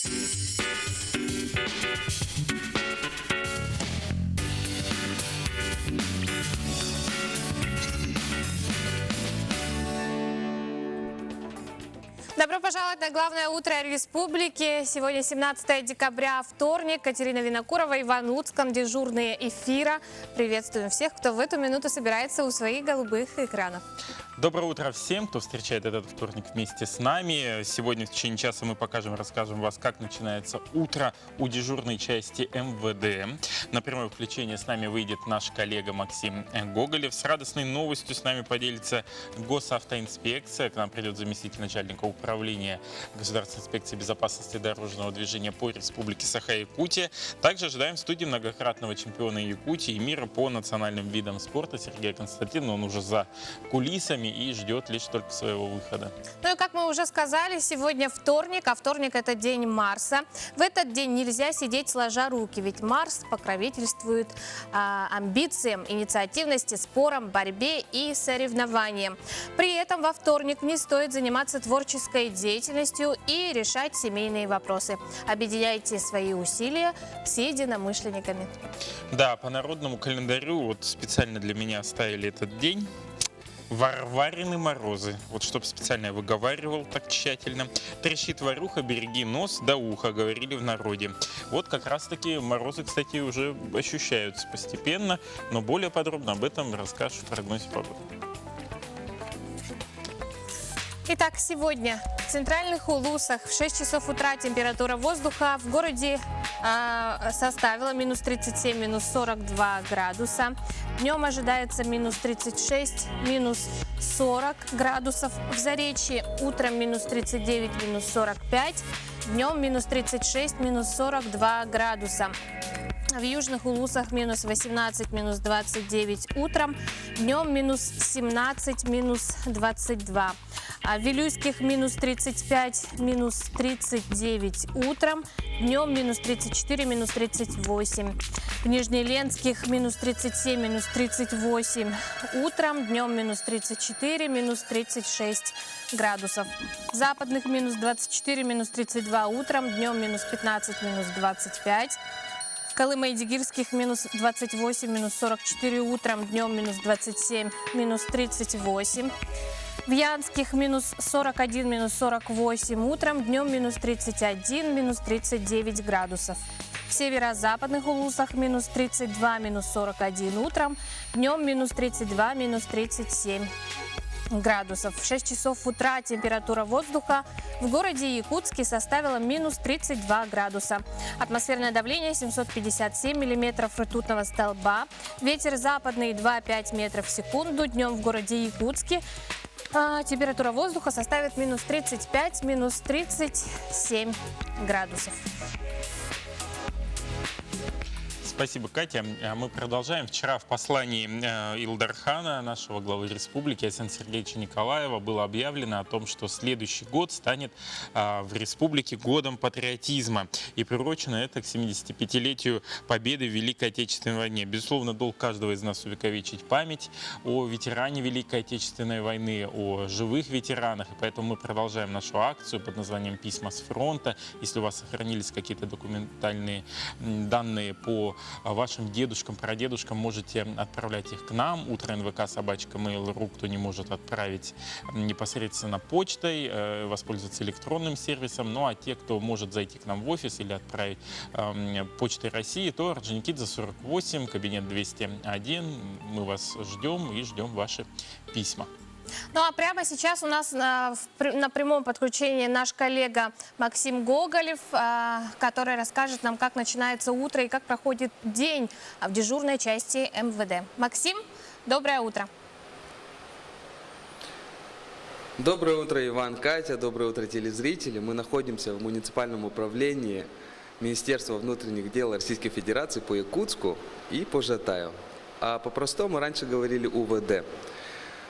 Добро пожаловать на главное утро республики. Сегодня 17 декабря, вторник. Катерина Винокурова, Иван Луцкан, дежурные эфира. Приветствуем всех, кто в эту минуту собирается у своих голубых экранов. Доброе утро всем, кто встречает этот вторник вместе с нами. Сегодня в течение часа мы расскажем вас, как начинается утро у дежурной части МВД. На прямое включение с нами выйдет наш коллега Максим Гоголев. С радостной новостью с нами поделится госавтоинспекция. К нам придет заместитель начальника управления Государственной инспекции безопасности дорожного движения по Республике Саха-Якутия. Также ожидаем в студии многократного чемпиона Якутии и мира по национальным видам спорта Сергея Константинова. Он уже за кулисами и ждет лишь только своего выхода. Ну и как мы уже сказали, сегодня вторник, а вторник это день Марса. В этот день нельзя сидеть сложа руки, ведь Марс покровительствует амбициям, инициативности, спорам, борьбе и соревнованиям. При этом во вторник не стоит заниматься творческой деятельностью и решать семейные вопросы. Объединяйте свои усилия с единомышленниками. Да, по народному календарю вот специально для меня оставили этот день. Варварины морозы. Вот чтоб специально я выговаривал так тщательно. Трещит варуха, береги нос до уха, говорили в народе. Вот как раз таки морозы, кстати, уже ощущаются постепенно, но более подробно об этом расскажешь в прогнозе погоды. Итак, сегодня в центральных улусах в 6 часов утра температура воздуха в городе составила минус 37, минус 42 градуса. Днем ожидается минус 36, минус 40 градусов. В Заречье утром минус 39, минус 45. Днем минус 36, минус 42 градуса. В южных улусах минус 18, минус 29 утром, днем минус 17, минус 22. А в Вилюйских минус 35, минус 39 утром, днем минус 34, минус 38. В Нижнеленских минус 37, минус 38 утром, днем минус 34, минус 36 градусов. В западных минус 24, минус 32 утром, днем минус 15, минус 25. В Колымо-Идигирских минус 28, минус 44 утром, днем минус 27, минус 38. В Янских минус 41, минус 48 утром, днем минус 31, минус 39 градусов. В северо-западных улусах минус 32, минус 41 утром, днем минус 32, минус 37 градусов. В 6 часов утра температура воздуха в городе Якутске составила минус 32 градуса. Атмосферное давление 757 миллиметров ртутного столба. Ветер западный 2,5 метров в секунду. Днем в городе Якутске температура воздуха составит минус 35, минус 37 градусов. Спасибо, Катя. Мы продолжаем. Вчера в послании Илдархана, нашего главы республики, Александра Сергеевича Николаева, было объявлено о том, что следующий год станет в республике годом патриотизма. И приурочено это к 75-летию победы в Великой Отечественной войне. Безусловно, долг каждого из нас увековечить память о ветеране Великой Отечественной войны, о живых ветеранах. И поэтому мы продолжаем нашу акцию под названием «Письма с фронта». Если у вас сохранились какие-то документальные данные по вашим дедушкам, прадедушкам, можете отправлять их к нам. Утро НВК@mail.ru, кто не может отправить непосредственно почтой, воспользоваться электронным сервисом. Ну а те, кто может зайти к нам в офис или отправить почтой России, то Орджоникидзе 48, кабинет 201. Мы вас ждем и ждем ваши письма. Ну а прямо сейчас у нас на прямом подключении наш коллега Максим Гоголев, который расскажет нам, как начинается утро и как проходит день в дежурной части МВД. Максим, доброе утро. Доброе утро, Иван, Катя, доброе утро, телезрители. Мы находимся в муниципальном управлении Министерства внутренних дел Российской Федерации по Якутску и по Жатаю. А по-простому раньше говорили УВД.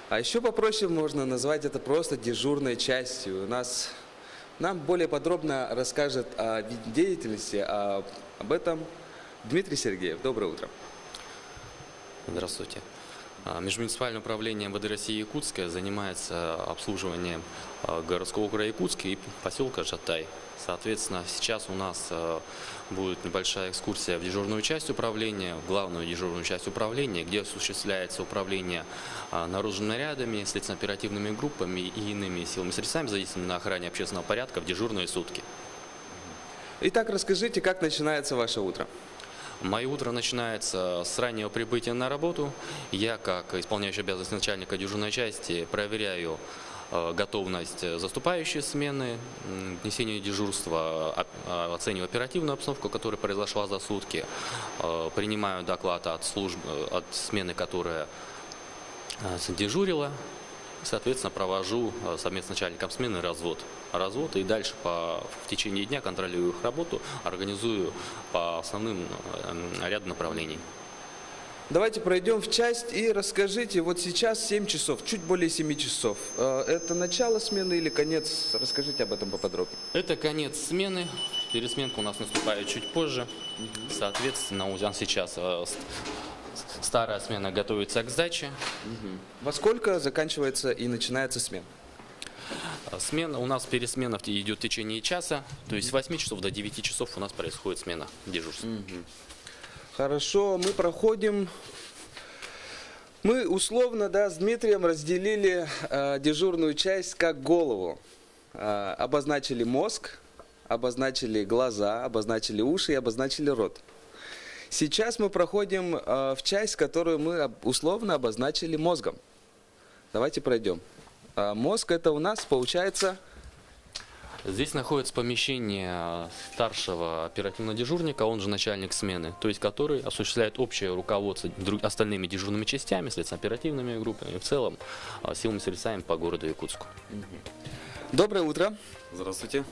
А еще попроще можно назвать это просто дежурной частью. Нам более подробно расскажет о виде деятельности, об этом Дмитрий Сергеев. Доброе утро. Здравствуйте. Межмуниципальное управление МВД России Якутское занимается обслуживанием городского округа Якутска и поселка Жатай. Соответственно, сейчас у нас будет небольшая экскурсия в дежурную часть управления, в главную дежурную часть управления, где осуществляется управление наружными нарядами, следственно-оперативными группами и иными силами и средствами, задействованными на охране общественного порядка в дежурные сутки. Итак, расскажите, как начинается ваше утро? Мое утро начинается с раннего прибытия на работу. Я, как исполняющий обязанности начальника дежурной части, проверяю готовность заступающей смены, несению дежурства, оцениваю оперативную обстановку, которая произошла за сутки, принимаю доклад от смены, которая дежурила, соответственно, провожу совместно с начальником смены развод и дальше в течение дня контролирую их работу, организую по основным ряду направлений. Давайте пройдем в часть и расскажите, вот сейчас 7 часов, чуть более 7 часов. Это начало смены или конец? Расскажите об этом поподробнее. Это конец смены. Пересменка у нас наступает чуть позже. Соответственно, у нас сейчас старая смена готовится к сдаче. Во сколько заканчивается и начинается смена? Смена у нас пересмена идет в течение часа. То есть с 8 часов до 9 часов у нас происходит смена дежурства. Хорошо, мы условно, да, с Дмитрием разделили дежурную часть как голову. Обозначили мозг, обозначили глаза, обозначили уши и обозначили рот. Сейчас мы проходим в часть, которую мы условно обозначили мозгом. Давайте пройдем. Мозг это у нас получается... Здесь находится помещение старшего оперативного дежурника, он же начальник смены, то есть который осуществляет общее руководство остальными дежурными частями, следственно-оперативными группами и в целом силами и средствами по городу Якутску. Доброе утро. Здравствуйте.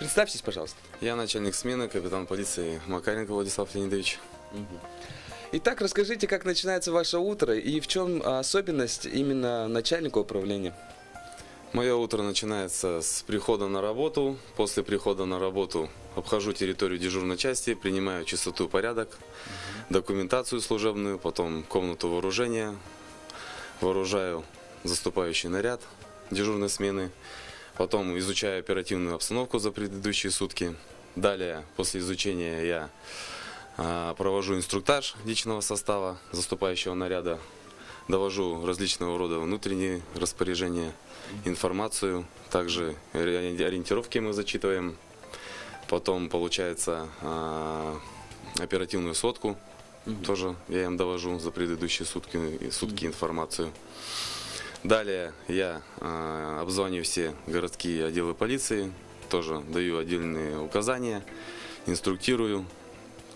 Представьтесь, пожалуйста. Я начальник смены, капитан полиции Макаренко Владислав Леонидович. Итак, расскажите, как начинается ваше утро и в чем особенность именно начальника управления? Мое утро начинается с прихода на работу. После прихода на работу обхожу территорию дежурной части, принимаю чистоту и порядок, документацию служебную, потом комнату вооружения, вооружаю заступающий наряд дежурной смены, потом изучаю оперативную обстановку за предыдущие сутки. Далее, после изучения, я провожу инструктаж личного состава заступающего наряда, довожу различного рода внутренние распоряжения, информацию, также ориентировки мы зачитываем, потом получается оперативную сводку, тоже я им довожу за предыдущие сутки информацию. Далее я обзваниваю все городские отделы полиции, тоже даю отдельные указания, инструктирую,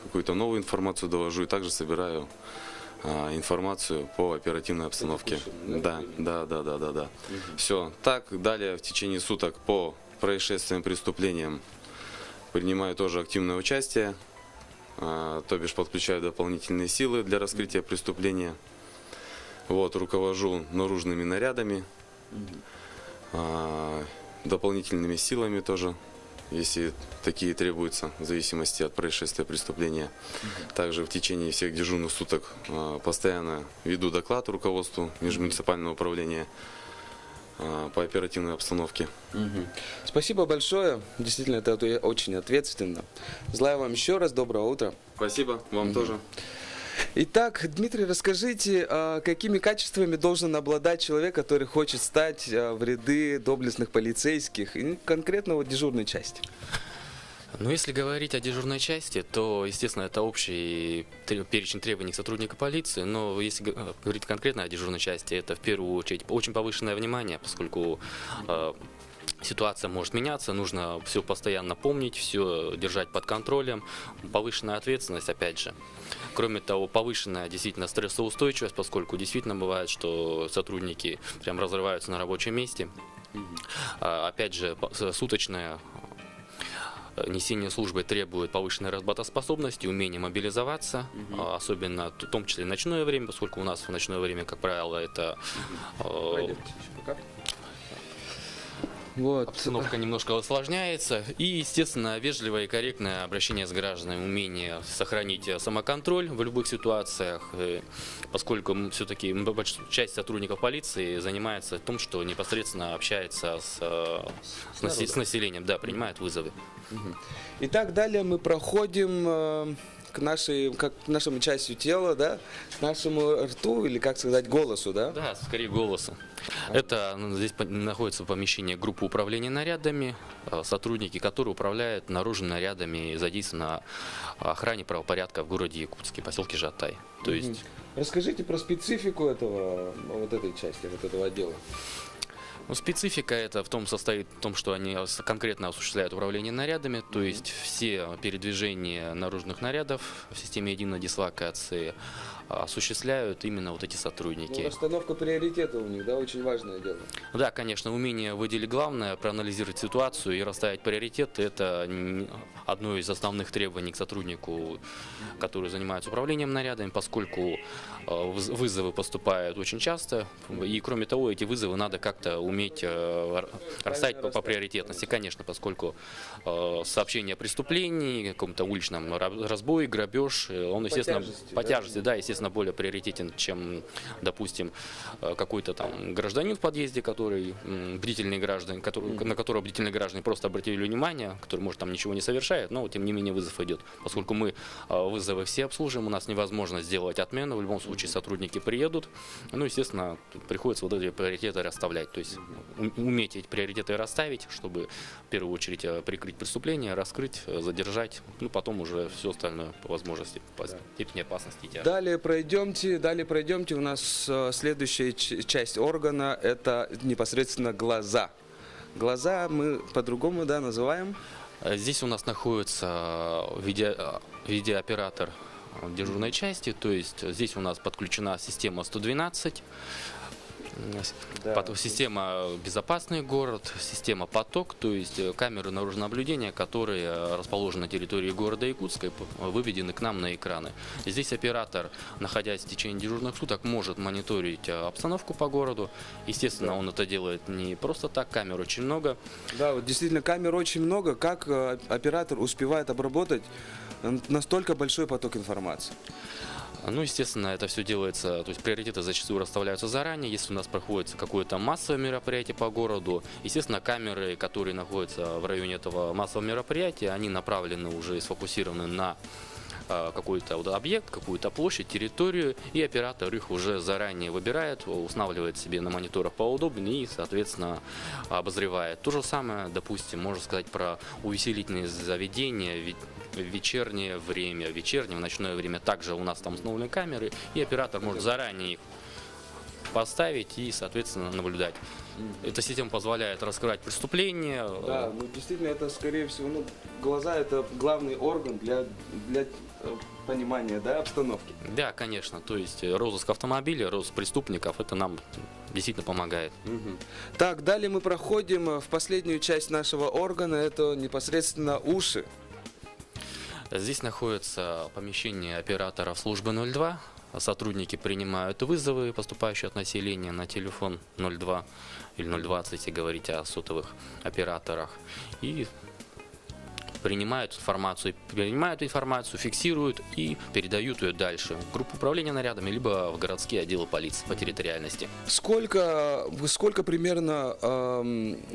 какую-то новую информацию довожу и также собираю информацию по оперативной обстановке. Да. Все. Так, далее в течение суток по происшествиям, преступлениям принимаю тоже активное участие, то бишь подключаю дополнительные силы для раскрытия преступления. Вот, руковожу наружными нарядами, дополнительными силами тоже, если такие требуются, в зависимости от происшествия преступления. Также в течение всех дежурных суток постоянно веду доклад руководству межмуниципального управления по оперативной обстановке. Спасибо большое. Действительно, это очень ответственно. Желаю вам еще раз доброго утра. Спасибо, вам тоже. Итак, Дмитрий, расскажите, какими качествами должен обладать человек, который хочет стать в ряды доблестных полицейских, и конкретно вот дежурной части? Ну, если говорить о дежурной части, то, естественно, это общий перечень требований к сотруднику полиции, но если говорить конкретно о дежурной части, это в первую очередь очень повышенное внимание, поскольку ситуация может меняться, нужно все постоянно помнить, все держать под контролем, повышенная ответственность, опять же. Кроме того, повышенная действительно стрессоустойчивость, поскольку действительно бывает, что сотрудники прям разрываются на рабочем месте. Опять же, суточное несение службы требует повышенной работоспособности, умения мобилизоваться, особенно в том числе в ночное время, поскольку у нас в ночное время, как правило, это Вот. Обстановка немножко усложняется. И, естественно, вежливое и корректное обращение с гражданами, умение сохранить самоконтроль в любых ситуациях, поскольку все-таки часть сотрудников полиции занимается том, что непосредственно общается с населением, да, принимает вызовы. Итак, далее мы проходим к нашему части тела, да, к нашему рту, или, как сказать, голосу, да? Да, скорее голоса. Это здесь находится помещение группы управления нарядами, сотрудники, которые управляют наружными нарядами и задействованы на охране правопорядка в городе Якутске, поселке Жатай. То есть Расскажите про специфику вот этой части, вот этого отдела. специфика это состоит в том, что они конкретно осуществляют управление нарядами, то есть все передвижения наружных нарядов в системе единой дислокации осуществляют именно вот эти сотрудники. Расстановка приоритета у них, да, очень важное дело. Да, конечно, умение выделить главное, проанализировать ситуацию и расставить приоритеты – это одно из основных требований к сотруднику, который занимается управлением нарядами, поскольку вызовы поступают очень часто, и кроме того, эти вызовы надо как-то уметь расставить по приоритетности, конечно, поскольку сообщение о преступлении, каком-то уличном разбое, грабеж, он, естественно, по тяжести, да, естественно, более приоритетен, чем, допустим, какой-то там гражданин в подъезде, который бдительный гражданин, на которого бдительные граждане просто обратили внимание, который, может, там ничего не совершает, но, тем не менее, вызов идет. Поскольку мы вызовы все обслуживаем, у нас невозможно сделать отмену, в любом случае сотрудники приедут, ну, естественно, приходится вот эти приоритеты расставлять, то есть уметь эти приоритеты расставить, чтобы в первую очередь прикрыть преступление, раскрыть, задержать, ну, потом уже все остальное по возможности, по степени опасности. Далее пройдемте. У нас следующая часть органа – это непосредственно глаза. Глаза мы по-другому, да, называем? Здесь у нас находится видеооператор дежурной части, то есть здесь у нас подключена система 112, потом система «Безопасный город», система «Поток», то есть камеры наружного наблюдения, которые расположены на территории города Якутска, выведены к нам на экраны. Здесь оператор, находясь в течение дежурных суток, может мониторить обстановку по городу. Естественно, он это делает не просто так, камер очень много. Да, вот действительно, камер очень много. Как оператор успевает обработать настолько большой поток информации? Ну, естественно, это все делается, то есть приоритеты зачастую расставляются заранее. Если у нас проходит какое-то массовое мероприятие по городу, естественно, камеры, которые находятся в районе этого массового мероприятия, они направлены уже и сфокусированы на какой-то объект, какую-то площадь, территорию, и оператор их уже заранее выбирает, устанавливает себе на мониторах поудобнее и, соответственно, обозревает. То же самое, допустим, можно сказать про увеселительные заведения, в вечернее время, в ночное время также у нас там установлены камеры, и оператор может заранее их поставить и, соответственно, наблюдать. Эта система позволяет раскрывать преступления. Да, ну действительно, это, скорее всего, глаза – это главный орган для понимания, да, обстановки. Да, конечно. То есть розыск автомобиля, розыск преступников, это нам действительно помогает. Так, далее мы проходим в последнюю часть нашего органа, это непосредственно уши. Здесь находится помещение операторов службы 02. Сотрудники принимают вызовы, поступающие от населения, на телефон 02 или 020, если говорить о сотовых операторах. И принимают информацию, фиксируют и передают ее дальше в группу управления нарядами, либо в городские отделы полиции по территориальности. Сколько примерно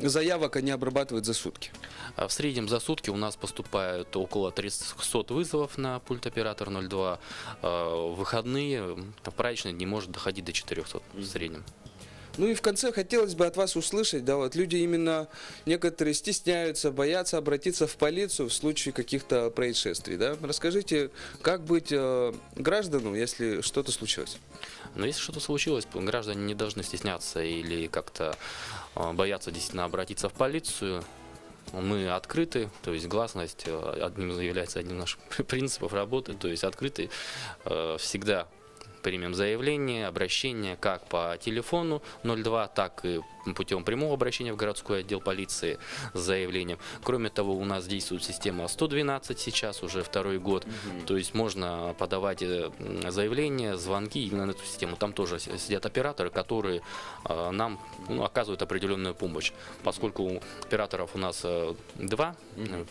заявок они обрабатывают за сутки? В среднем за сутки у нас поступает около 300 вызовов на пульт оператор 02. В выходные, в праздничные дни может доходить до 400 в среднем. Ну и в конце хотелось бы от вас услышать, да, вот люди именно некоторые стесняются, боятся обратиться в полицию в случае каких-то происшествий, да. Расскажите, как быть гражданам, если что-то случилось? Но если что-то случилось, граждане не должны стесняться или как-то бояться действительно обратиться в полицию. Мы открыты, то есть гласность является одним из наших принципов работы, то есть открыты всегда примем заявление, обращение как по телефону 02, так и путем прямого обращения в городской отдел полиции с заявлением. Кроме того, у нас действует система 112 сейчас, уже второй год. То есть можно подавать заявления, звонки именно на эту систему. Там тоже сидят операторы, которые нам оказывают определенную помощь. Поскольку операторов у нас два,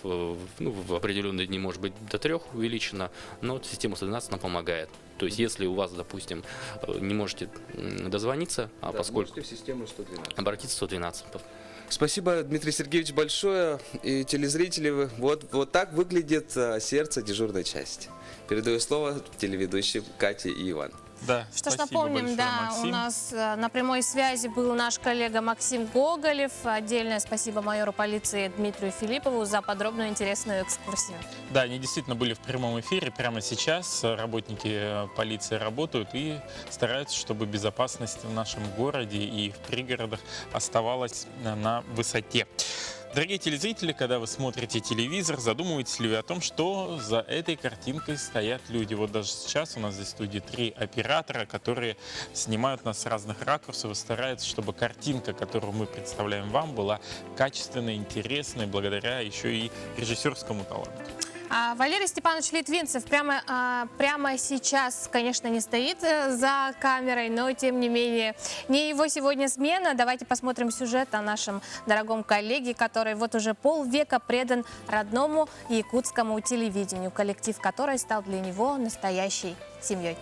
в определенные дни может быть до 3 увеличено, но система 112 нам помогает. То есть, если у вас, допустим, не можете дозвониться, поскольку можете в систему 112. обратиться в 112. Спасибо, Дмитрий Сергеевич, большое. И телезрители, вот так выглядит сердце дежурной части. Передаю слово телеведущим Кате и Иван. Да, Что ж, спасибо напомним, большое, да, Максим. у нас на прямой связи был наш коллега Максим Гоголев. Отдельное спасибо майору полиции Дмитрию Филиппову за подробную интересную экскурсию. Да, они действительно были в прямом эфире. Прямо сейчас работники полиции работают и стараются, чтобы безопасность в нашем городе и в пригородах оставалась на высоте. Дорогие телезрители, когда вы смотрите телевизор, задумываетесь ли вы о том, что за этой картинкой стоят люди? Вот даже сейчас у нас здесь в студии 3 оператора, которые снимают нас с разных ракурсов и стараются, чтобы картинка, которую мы представляем вам, была качественной, интересной, благодаря еще и режиссерскому таланту. Валерий Степанович Литвинцев прямо сейчас, конечно, не стоит за камерой, но тем не менее, не его сегодня смена. Давайте посмотрим сюжет о нашем дорогом коллеге, который вот уже полвека предан родному якутскому телевидению, коллектив которой стал для него настоящей семьей.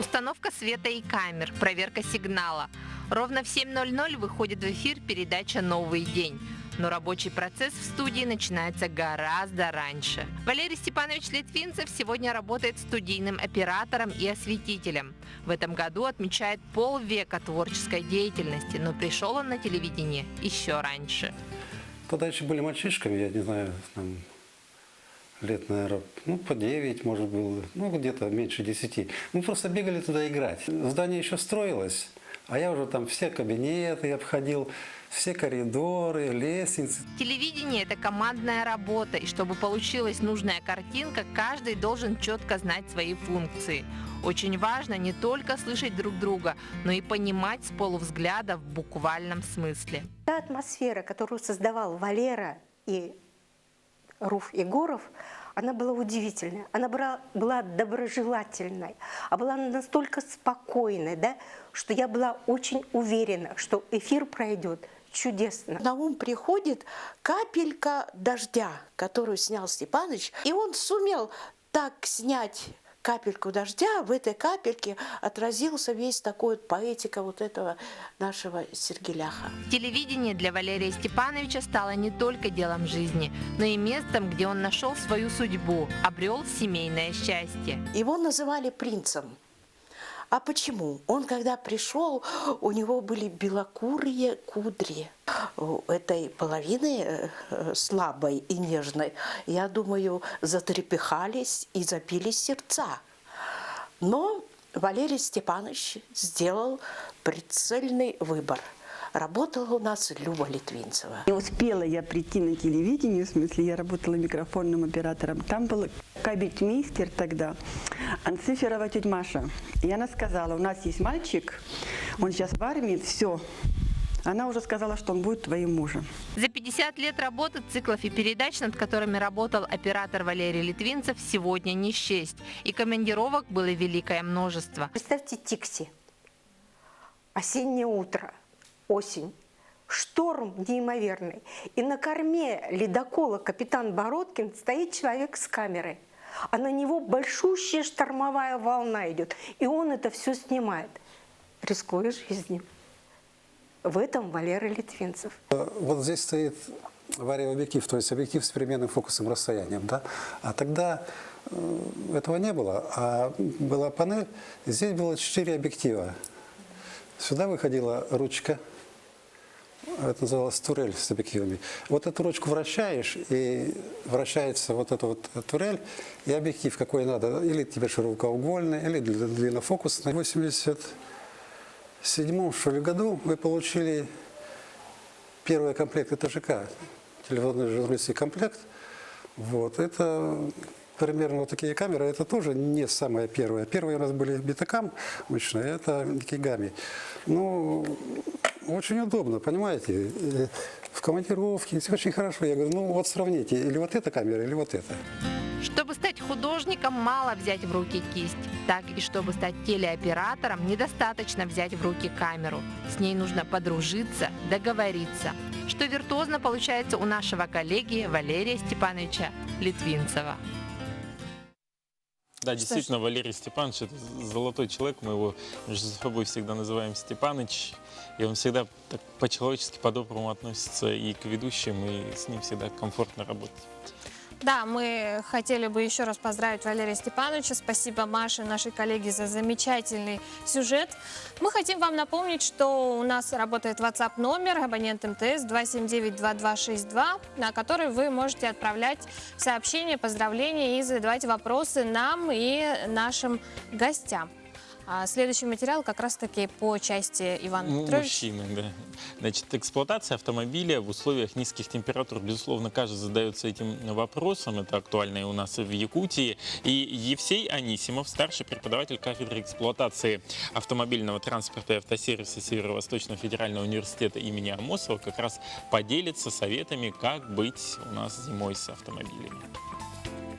Установка света и камер, проверка сигнала. Ровно в 7:00 выходит в эфир передача «Новый день». Но рабочий процесс в студии начинается гораздо раньше. Валерий Степанович Литвинцев сегодня работает студийным оператором и осветителем. В этом году отмечает полвека творческой деятельности, но пришел он на телевидение еще раньше. Тогда еще были мальчишками, я не знаю, там, лет, наверное, по 9, может, было, где-то меньше 10. Мы просто бегали туда играть. Здание еще строилось, а я уже там все кабинеты обходил, все коридоры, лестницы. Телевидение – это командная работа, и чтобы получилась нужная картинка, каждый должен четко знать свои функции. Очень важно не только слышать друг друга, но и понимать с полувзгляда в буквальном смысле. Та атмосфера, которую создавал Валера и Руф Егоров, она была удивительная, она была доброжелательной, а была настолько спокойной, да, что я была очень уверена, что эфир пройдет чудесно. На ум приходит капелька дождя, которую снял Степаныч, и он сумел так снять капельку дождя, в этой капельке отразился весь такой поэтика вот этого нашего Сергеляха. Телевидение для Валерия Степановича стало не только делом жизни, но и местом, где он нашел свою судьбу, обрел семейное счастье. Его называли принцем. А почему? Он, когда пришел, у него были белокурые кудри. У этой половины слабой и нежной, я думаю, затрепыхались и забились сердца. Но Валерий Степанович сделал прицельный выбор. Работала у нас Люба Литвинцева. Не успела я прийти на телевидение, в смысле, я работала микрофонным оператором. Там был кабельмейстер тогда, Анциферова тетя Маша. И она сказала, у нас есть мальчик, он сейчас в армии, все. Она уже сказала, что он будет твоим мужем. За 50 лет работы циклов и передач, над которыми работал оператор Валерий Литвинцев, сегодня не счесть. И командировок было великое множество. Представьте Тикси. Осеннее утро. Осень, шторм неимоверный. И на корме ледокола «Капитан Бородкин» стоит человек с камерой. А на него большущая штормовая волна идет. И он это все снимает, рискуя жизнью. В этом Валерий Литвинцев. Вот здесь стоит вариообъектив, то есть объектив с переменным фокусом расстоянием. Да? А тогда этого не было. А была панель, здесь было 4 объектива. Сюда выходила ручка. Это называлось турель с объективами. Вот эту ручку вращаешь, и вращается вот эта вот турель, и объектив какой надо. Или тебе широкоугольный, или длиннофокусный. В 1987 что ли, году мы получили первый комплект ТЖК, телевизионный журналистский комплект. Вот. Это примерно вот такие камеры, это тоже не самое первое. Первые у нас были Betacam мощные, это Kigami. Ну, очень удобно, понимаете? В командировке, очень хорошо. Я говорю, ну вот сравните, или вот эта камера, или вот эта. Чтобы стать художником, мало взять в руки кисть. Так и чтобы стать телеоператором, недостаточно взять в руки камеру. С ней нужно подружиться, договориться. Что виртуозно получается у нашего коллеги Валерия Степановича Литвинцева. Да, действительно, Валерий Степанович – это золотой человек. Мы его между собой всегда называем Степаныч. И он всегда так по-человечески, по-доброму относится и к ведущим, и с ним всегда комфортно работать. Да, мы хотели бы еще раз поздравить Валерия Степановича. Спасибо Маше, нашей коллеге, за замечательный сюжет. Мы хотим вам напомнить, что у нас работает WhatsApp номер абонент МТС 279-2262, на который вы можете отправлять сообщения, поздравления и задавать вопросы нам и нашим гостям. А следующий материал как раз-таки по части Ивана Петровича. Мужчины, да. Значит, эксплуатация автомобиля в условиях низких температур. Безусловно, каждый задается этим вопросом. Это актуально и у нас в Якутии. И Евсей Анисимов, старший преподаватель кафедры эксплуатации автомобильного транспорта и автосервиса Северо-Восточного федерального университета имени Амосова, как раз поделится советами, как быть у нас зимой с автомобилями.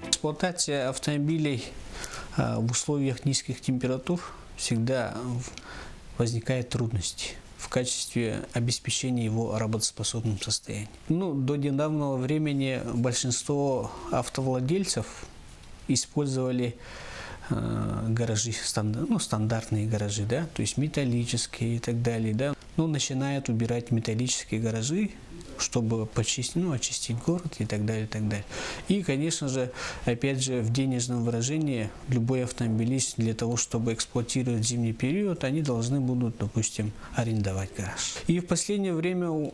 Эксплуатация автомобилей в условиях низких температур всегда возникают трудности в качестве обеспечения его работоспособным состоянием. До недавнего времени большинство автовладельцев использовали гаражи, стандартные гаражи, да, то есть металлические и так далее, да. Начинают убирать металлические гаражи, чтобы почистить, очистить город и так далее, и так далее. И, конечно же, опять же, в денежном выражении любой автомобилист для того, чтобы эксплуатировать зимний период, они должны будут, допустим, арендовать гараж. И в последнее время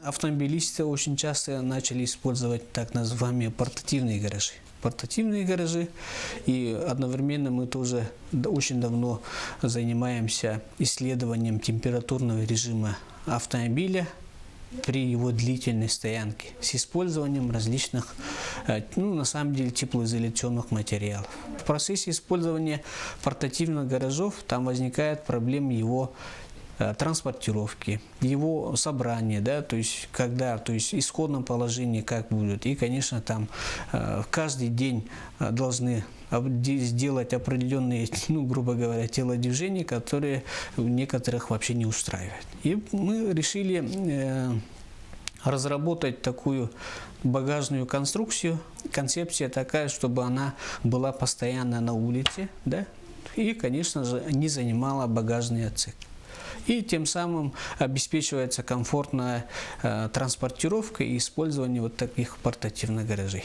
автомобилисты очень часто начали использовать так называемые портативные гаражи. И одновременно мы тоже очень давно занимаемся исследованием температурного режима автомобиля при его длительной стоянке с использованием различных, на самом деле, теплоизоляционных материалов. В процессе использования портативных гаражов там возникает проблема его транспортировки, его собрания, да, то есть исходном положении как будет. И, конечно, там каждый день должны сделать определенные, грубо говоря, телодвижения, которые некоторых вообще не устраивают. И мы решили разработать такую багажную конструкцию. Концепция такая, чтобы она была постоянно на улице, да, и, конечно же, не занимала багажный отсек. И тем самым обеспечивается комфортная транспортировка и использование вот таких портативных гаражей.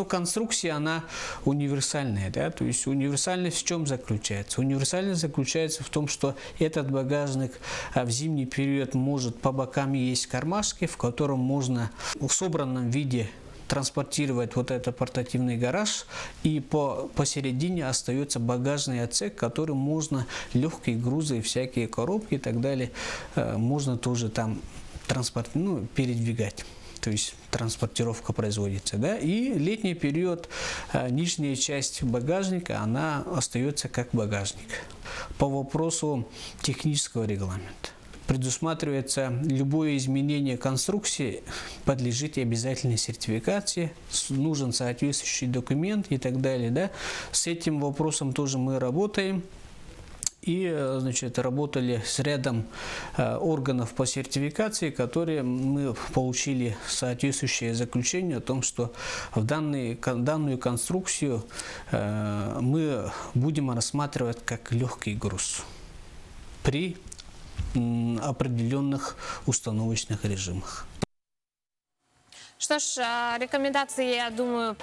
Конструкция, она универсальная, да, то есть универсальность в чем заключается? Универсальность заключается в том, что этот багажник в зимний период может по бокам есть кармашки, в котором можно в собранном виде транспортировать вот этот портативный гараж, и посередине остается багажный отсек, который можно легкие грузы, всякие коробки и так далее, можно тоже там передвигать. То есть транспортировка производится, да, и летний период нижняя часть багажника, она остается как багажник. По вопросу технического регламента предусматривается любое изменение конструкции подлежит обязательной сертификации, нужен соответствующий документ и так далее, да. С этим вопросом тоже мы работаем. И, работали с рядом органов по сертификации, которые мы получили соответствующее заключение о том, что в данную конструкцию мы будем рассматривать как легкий груз при определенных установочных режимах. Что ж, рекомендации, я думаю,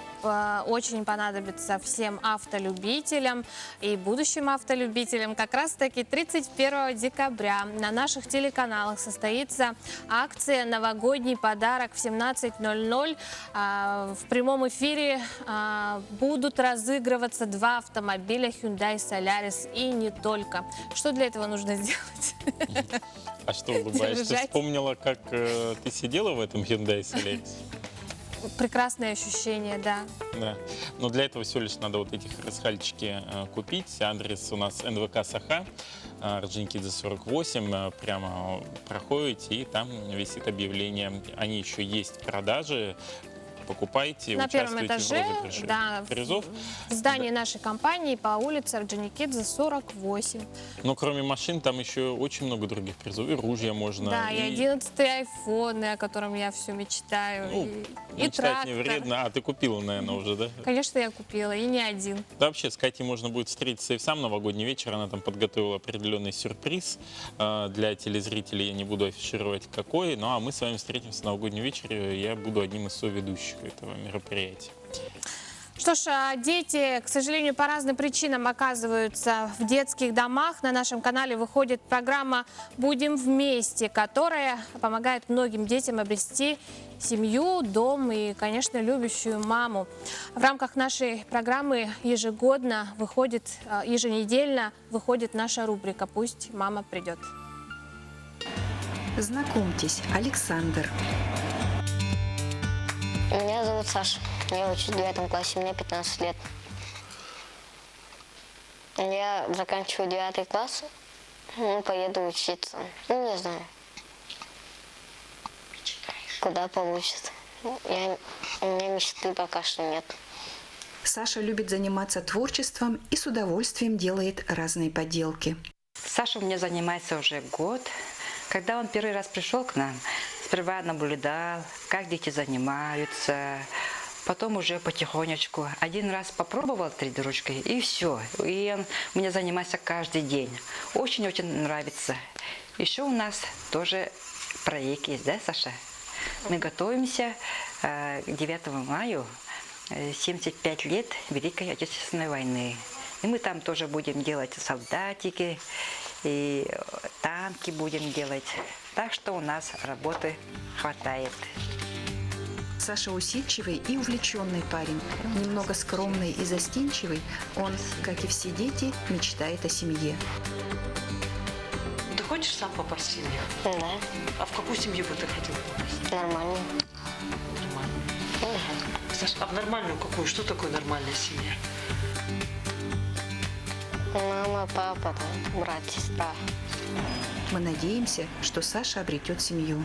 очень понадобятся всем автолюбителям и будущим автолюбителям. Как раз-таки 31 декабря на наших телеканалах состоится акция «Новогодний подарок» в 17:00. В прямом эфире будут разыгрываться 2 автомобиля Hyundai Solaris и не только. Что для этого нужно сделать? А что улыбаешься? Ты вспомнила, как ты сидела в этом Hyundai Solaris? прекрасное ощущение, да. Да. Но для этого всего лишь надо вот эти хрустальчики купить. Адрес у нас НВК Саха, Орджоникидзе 48. Прямо проходите, и там висит объявление. Они еще есть в продаже. Покупайте, На первом участвуйте в этаже, розыгрыше да, призов. в здании нашей компании по улице Орджоникидзе 48. Но кроме машин там еще очень много других призов. И ружья можно. Да, и 11-й айфон, о котором я все мечтаю. Ну, и мечтать трактор. не вредно. А, ты купила, наверное, уже, да? Конечно, я купила, и не один. Да, вообще, с Катей можно будет встретиться и в сам новогодний вечер. Она там подготовила определенный сюрприз для телезрителей. Я не буду афишировать какой. Ну, а мы с вами встретимся в новогодний вечер. Я буду одним из соведущих этого мероприятия. Что ж, дети, к сожалению, по разным причинам оказываются в детских домах. На нашем канале выходит программа «Будем вместе», которая помогает многим детям обрести семью, дом и, конечно, любящую маму. В рамках нашей программы ежегодно выходит, еженедельно выходит наша рубрика «Пусть мама придет». Знакомьтесь, Александр. Меня зовут Саша. Я учусь в 9 классе, мне 15 лет. Я заканчиваю 9 класс, поеду учиться. Ну, не знаю, куда получится. У меня мечты пока что нет. Саша любит заниматься творчеством и с удовольствием делает разные поделки. Саша у меня занимается уже год. Когда он первый раз пришел к нам, сперва наблюдал, как дети занимаются, потом уже потихонечку. Один раз попробовал тренировкой, и все. И он у меня занимается каждый день. Очень-очень нравится. Еще у нас тоже проект есть, да, Саша? Мы готовимся к 9 мая, 75 лет Великой Отечественной войны. И мы там тоже будем делать солдатики, и танки будем делать. Так что у нас работы хватает. Саша усидчивый и увлеченный парень. Немного скромный и застенчивый, он, как и все дети, мечтает о семье. Ты хочешь сам попасть в семью? Да. А в какую семью бы ты хотел попасть? Нормально. Нормально. Саша, а в нормальную какую? Что такое нормальная семья? Мама, папа, брат, сестра. Мы надеемся, что Саша обретет семью.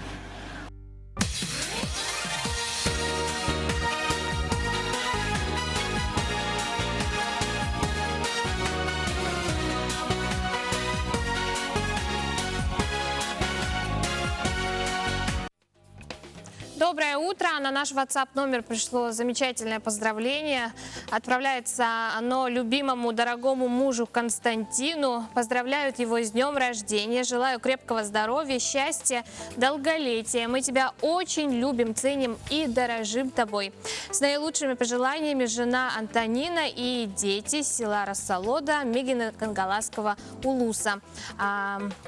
Доброе утро. На наш WhatsApp номер пришло замечательное поздравление. Отправляется оно любимому, дорогому мужу Константину. Поздравляют его с днем рождения. Желаю крепкого здоровья, счастья, долголетия. Мы тебя очень любим, ценим и дорожим тобой. С наилучшими пожеланиями жена Антонина и дети с села Рассолода Мегина Кангаласского Улуса.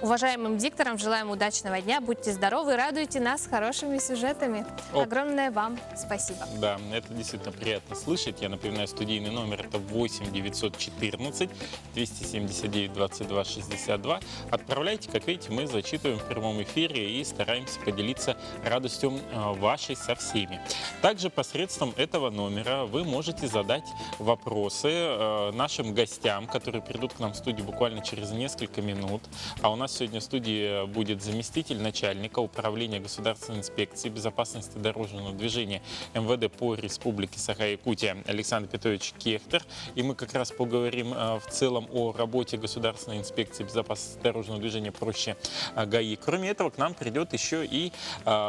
Уважаемым дикторам желаем удачного дня. Будьте здоровы, радуйте нас хорошими сюжетами. Огромное вам спасибо. Да, это действительно приятно слышать. Я напоминаю, студийный номер это 8 914 279 22 62. Отправляйте, как видите, мы зачитываем в прямом эфире и стараемся поделиться радостью вашей со всеми. Также посредством этого номера вы можете задать вопросы нашим гостям, которые придут к нам в студию буквально через несколько минут. А у нас сегодня в студии будет заместитель начальника управления государственной инспекции безопасности дорожного движения МВД по Республике Саха-Якутия Александр Петрович Кехтер. И мы как раз поговорим в целом о работе Государственной инспекции безопасности дорожного движения, проще ГАИ. Кроме этого, к нам придет еще и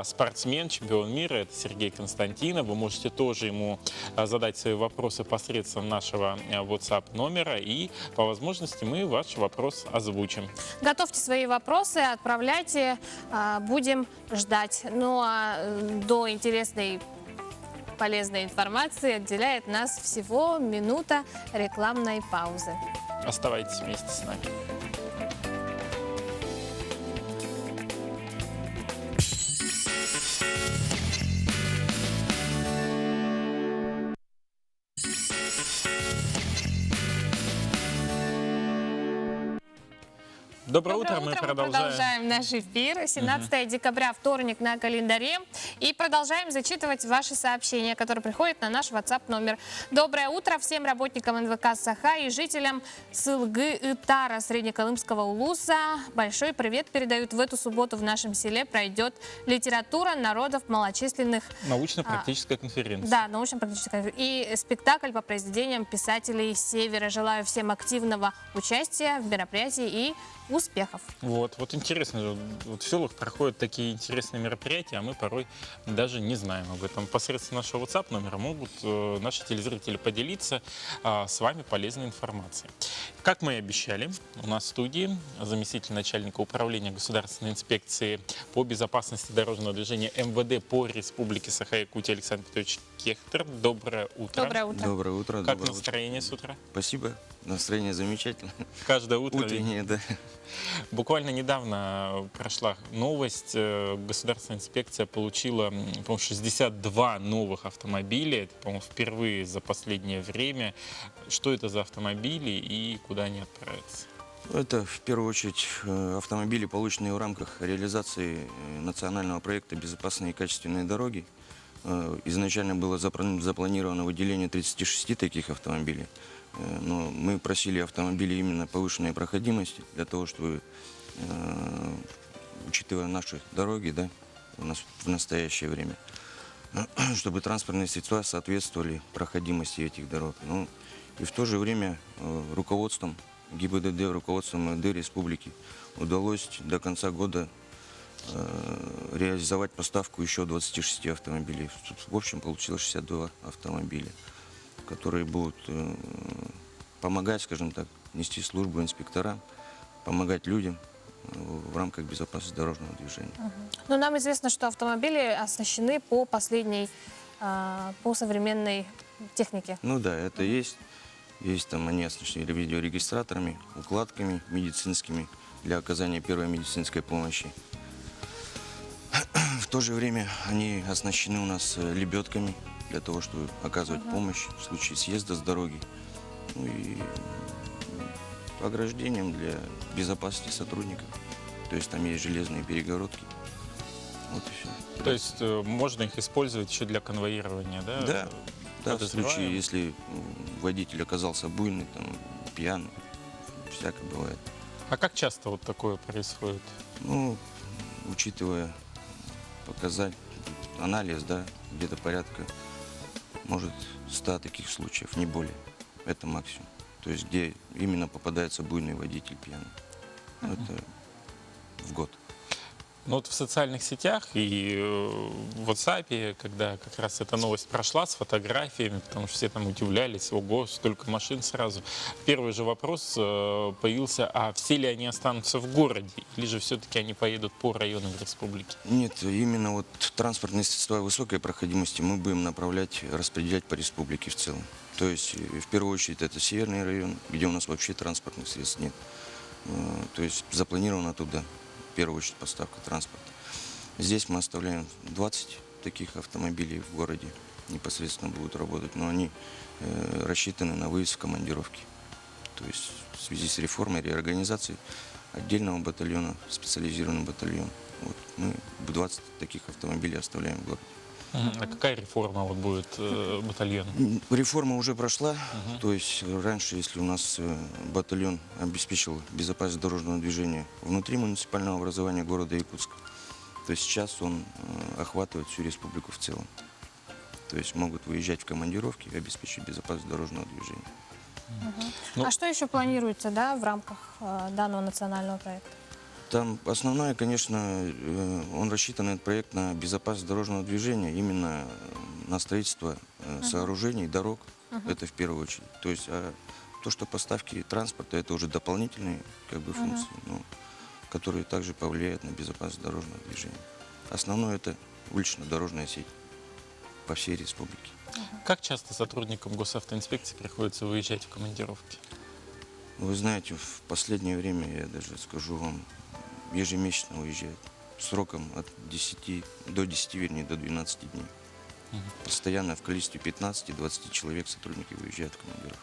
спортсмен, чемпион мира, это Сергей Константинов. Вы можете тоже ему задать свои вопросы посредством нашего WhatsApp номера, и по возможности мы ваш вопрос озвучим. Готовьте свои вопросы, отправляйте, будем ждать. Ну а до интересной, полезной информации отделяет нас всего минута рекламной паузы. Оставайтесь вместе с нами. Доброе утро, мы Мы продолжаем. продолжаем наш эфир. 17 декабря, вторник на календаре. И продолжаем зачитывать ваши сообщения, которые приходят на наш WhatsApp номер. Доброе утро всем работникам НВК Саха и жителям Сылгы и Тара Среднеколымского улуса. Большой привет передают. В эту субботу в нашем селе пройдет литература народов малочисленных. Научно-практическая конференция. Да, научно-практическая. И спектакль по произведениям писателей Севера. Желаю всем активного участия в мероприятии и успехов. Вот интересно, вот в селах проходят такие интересные мероприятия, а мы порой даже не знаем об этом. Посредством нашего WhatsApp номера могут наши телезрители поделиться с вами полезной информацией. Как мы и обещали, у нас в студии заместитель начальника управления Государственной инспекции по безопасности дорожного движения МВД по Республике Саха-Якутия Александр Петрович Кехтер. Доброе утро. Доброе утро. Доброе утро. Как доброе настроение с утра? Спасибо. Настроение замечательное. Каждое утро. Утреннее, да. Буквально недавно прошла новость. Государственная инспекция получила, по-моему, 62 новых автомобиля. Это, по-моему, впервые за последнее время. Что это за автомобили и куда они отправятся? Это, в первую очередь, автомобили, полученные в рамках реализации национального проекта «Безопасные и качественные дороги». Изначально было запланировано выделение 36 таких автомобилей. Но мы просили автомобили именно повышенной проходимости, для того, чтобы, учитывая наши дороги, да, у нас в настоящее время, чтобы транспортные средства соответствовали проходимости этих дорог. Ну, и в то же время руководством ГИБДД, руководством МВД Республики удалось до конца года реализовать поставку еще 26 автомобилей. В общем, получилось 62 автомобиля, которые будут помогать, скажем так, нести службу инспекторам, помогать людям в рамках безопасности дорожного движения. Но нам известно, что автомобили оснащены по последней, по современной технике. Ну да, это есть. Есть там они оснащены видеорегистраторами, укладками медицинскими для оказания первой медицинской помощи. В то же время они оснащены у нас лебедками, для того, чтобы оказывать помощь в случае съезда с дороги. Ну и ограждением для безопасности сотрудников. То есть там есть железные перегородки. Вот и все. То есть можно их использовать еще для конвоирования, да? Да, да, в случае, если водитель оказался буйный, там, пьяный, всякое бывает. А как часто вот такое происходит? Ну, учитывая показать анализ, да, где-то порядка, может, 100 таких случаев, не более. Это максимум. То есть, где именно попадается буйный водитель пьяный. Это в год. Ну вот в социальных сетях и в WhatsApp, когда как раз эта новость прошла с фотографиями, потому что все там удивлялись, ого, столько машин сразу. Первый же вопрос появился, а все ли они останутся в городе, или же все-таки они поедут по районам республики? Нет, именно вот транспортные средства высокой проходимости мы будем направлять, распределять по республике в целом. То есть, в первую очередь, это северный район, где у нас вообще транспортных средств нет. То есть, запланировано туда, в первую очередь, поставка транспорта. Здесь мы оставляем 20 таких автомобилей в городе, непосредственно будут работать, но они рассчитаны на выезд в командировки. То есть, в связи с реформой, реорганизацией отдельного батальона, специализированный батальон, вот, мы 20 таких автомобилей оставляем в городе. А какая реформа вот будет батальона? Реформа уже прошла. То есть раньше, если у нас батальон обеспечил безопасность дорожного движения внутри муниципального образования города Якутска, то сейчас он охватывает всю республику в целом. То есть могут выезжать в командировки и обеспечить безопасность дорожного движения. А что еще планируется, да, в рамках данного национального проекта? Там основное, конечно, он рассчитан, этот проект, на безопасность дорожного движения, именно на строительство сооружений, дорог, это в первую очередь. То есть то, что поставки транспорта, это уже дополнительные функции, но, которые также повлияют на безопасность дорожного движения. Основное это улично-дорожная сеть по всей республике. Как часто сотрудникам госавтоинспекции приходится выезжать в командировки? Вы знаете, в последнее время, я даже скажу вам, ежемесячно уезжают. Сроком от 10 до 12 дней. Постоянно в количестве 15-20 человек сотрудники выезжают в командировки.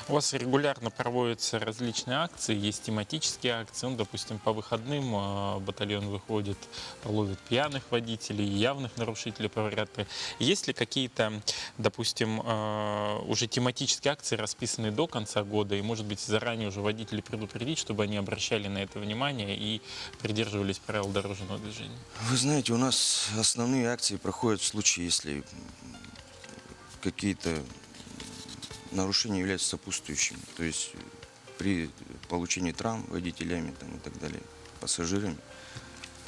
У вас регулярно проводятся различные акции, есть тематические акции. Ну, допустим, по выходным батальон выходит, ловит пьяных водителей, явных нарушителей правил. Есть ли какие-то, допустим, уже тематические акции, расписанные до конца года, и, может быть, заранее уже водителей предупредить, чтобы они обращали на это внимание и придерживались правил дорожного движения? Вы знаете, у нас основные акции проходят в случае, если какие-то нарушения являются сопутствующими. То есть при получении травм водителями там, и так далее, пассажирами,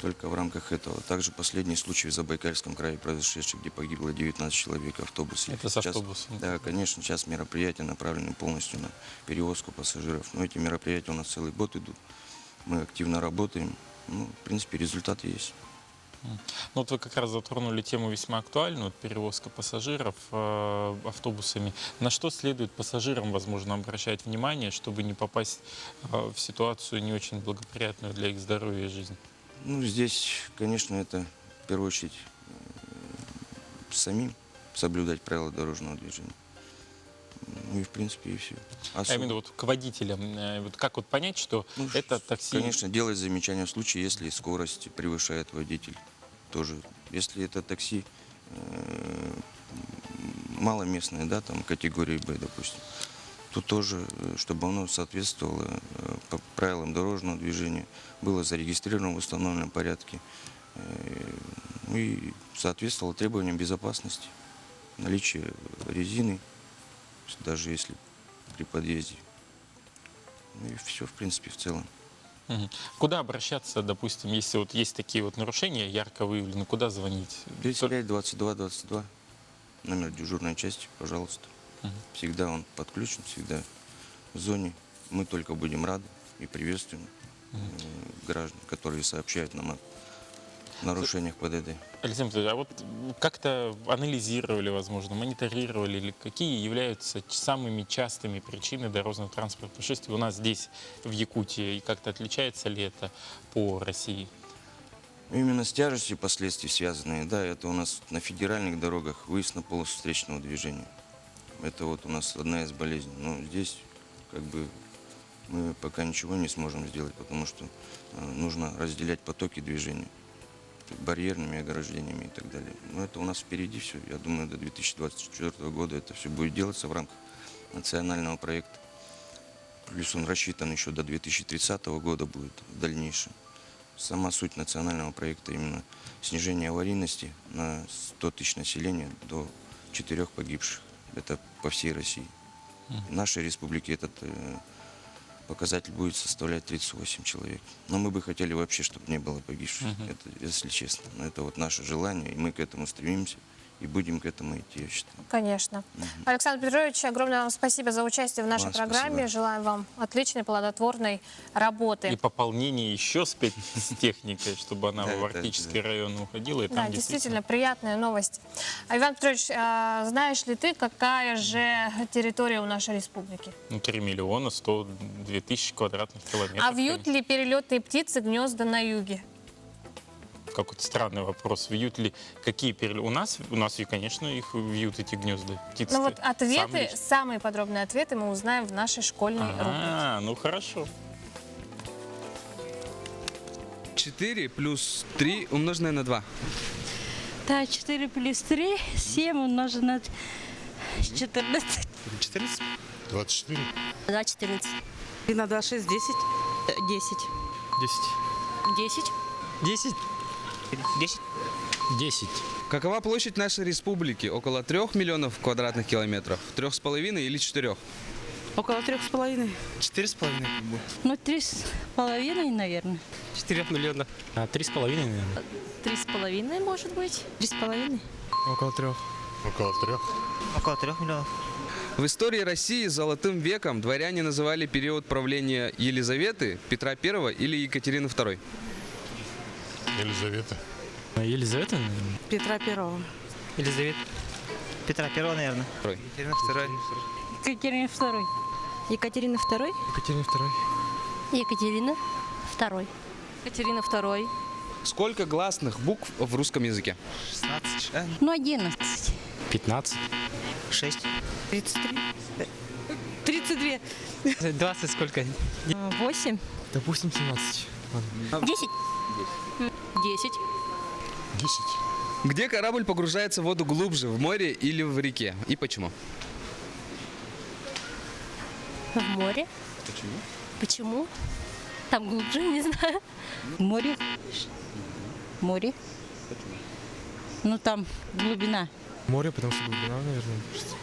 только в рамках этого. Также последний случай в Забайкальском крае произошедший, где погибло 19 человек в автобусе. Это с автобусом? Да, конечно, сейчас мероприятия направлены полностью на перевозку пассажиров. Но эти мероприятия у нас целый год идут. Мы активно работаем. Ну, в принципе, результат есть. Ну, вот вы как раз затронули тему весьма актуальную, перевозка пассажиров автобусами. На что следует пассажирам, возможно, обращать внимание, чтобы не попасть в ситуацию не очень благоприятную для их здоровья и жизни? Ну, здесь, конечно, это в первую очередь самим соблюдать правила дорожного движения. Ну и, в принципе, и все. А именно вот к водителям, вот как вот понять, что это такси? Конечно, делать замечание в случае, если скорость превышает водитель. Тоже, если это такси маломестное, да, там категории Б, допустим, то тоже, чтобы оно соответствовало по правилам дорожного движения, было зарегистрировано в установленном порядке и соответствовало требованиям безопасности, наличие резины, даже если при подъезде. Ну и все, в принципе, в целом. Куда обращаться, допустим, если вот есть такие вот нарушения, ярко выявлены, куда звонить? 35 22 22, номер дежурной части, пожалуйста. Всегда он подключен, всегда в зоне. Мы только будем рады и приветствуем граждан, которые сообщают нам о нарушениях ПДД. Александр Анатольевич, а вот как-то анализировали, возможно, мониторировали, или какие являются самыми частыми причинами дорожного транспорта происшествий у нас здесь, в Якутии, и как-то отличается ли это по России? Именно с тяжестью последствий связанные, да, это у нас на федеральных дорогах выезд на полосу встречного движения. Это вот у нас одна из болезней. Но здесь как бы мы пока ничего не сможем сделать, потому что нужно разделять потоки движения барьерными ограждениями и так далее. Но это у нас впереди все. Я думаю, до 2024 года это все будет делаться в рамках национального проекта. Плюс он рассчитан еще до 2030 года будет в дальнейшем. Сама суть национального проекта именно снижение аварийности на 100 тысяч населения до 4 погибших. Это по всей России. В нашей республике этот показатель будет составлять 38 человек. Но мы бы хотели вообще, чтобы не было погибших, это, если честно. Но это вот наше желание, и мы к этому стремимся, и будем к этому идти, я считаю. Конечно. Александр Петрович, огромное вам спасибо за участие в нашей программе. Спасибо. Желаем вам отличной, плодотворной работы. И пополнение еще с техникой, чтобы она в Арктический район уходила. И Да, там действительно приятная новость. А, Иван Петрович, знаешь ли ты, какая же территория у нашей республики? 3 миллиона 102 тысячи квадратных километров. А вьют ли перелетные птицы гнезда на юге? Какой-то странный вопрос. Вьют ли какие перелеты? У нас, конечно, их вьют, эти гнезда. Птицы. Ну вот ответы, самые подробные ответы мы узнаем в нашей школьной рубрике. Ну хорошо. 4 плюс 3 умноженное на 2. Да, 4 плюс 3, 7 умножено на 14. 14? 24. 2, 14. 3 на 2, 6, 10. 10. 10. 10. 10. 10. 10. Какова площадь нашей республики? Около 3 миллионов квадратных километров? 3,5 или 4? Около 3,5. 4,5 как бы. Ну, 3,5, наверное. 4 миллиона. 3,5, наверное. 3,5, может быть. 3,5. Около 3. Около 3. Около 3 миллионов. В истории России золотым веком дворяне называли период правления Елизаветы, Петра I или Екатерины II. Елизавета. Елизавета, наверное. Петра I. Елизавета. Петра I, наверное. Екатерина II. Екатерина II. Екатерина II. Екатерина II. Екатерина II. Екатерина II. Сколько гласных букв в русском языке? 16. Ну, 11. 15. 6. 33. 22. 20 сколько? 8. Допустим, 17. 10. 10. 10. Где корабль погружается в воду глубже, в море или в реке? И почему? В море. Почему? Почему? Там глубже, не знаю. Море. Море. Почему? Ну там глубина. Море, потому что глубина, наверное, кажется.